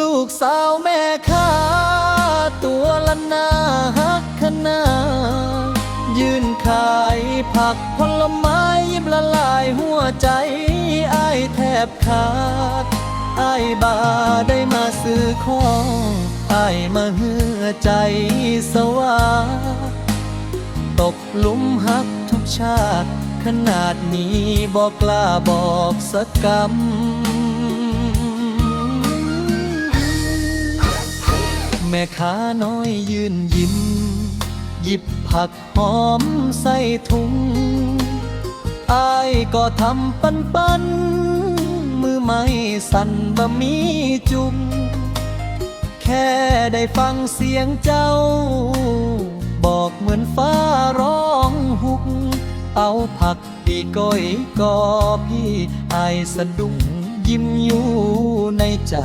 ลูกสาวแม่ค้าตัวละนาฮักขนาดยืนขายผักผลไม้ยิบละลายหัวใจอ้ายแทบขาดอ้ายบาได้มาซื้อของอ้ายมาเหือใจสวาตกหลุมหักทุกชาติขนาดนี้บอกกล้าบอกสักคำแม่ค้าน้อยยืนยิ้มหยิบผักหอมใส่ถุงอ้ายก็ทำปันมือไม่สั่นบะมีจุ่มแค่ได้ฟังเสียงเจ้าบอกเหมือนฟ้าร้องหุกเอาผักดีก้อยก็พี่อ้ายสะดุ้งยิ้มอยู่ในใจ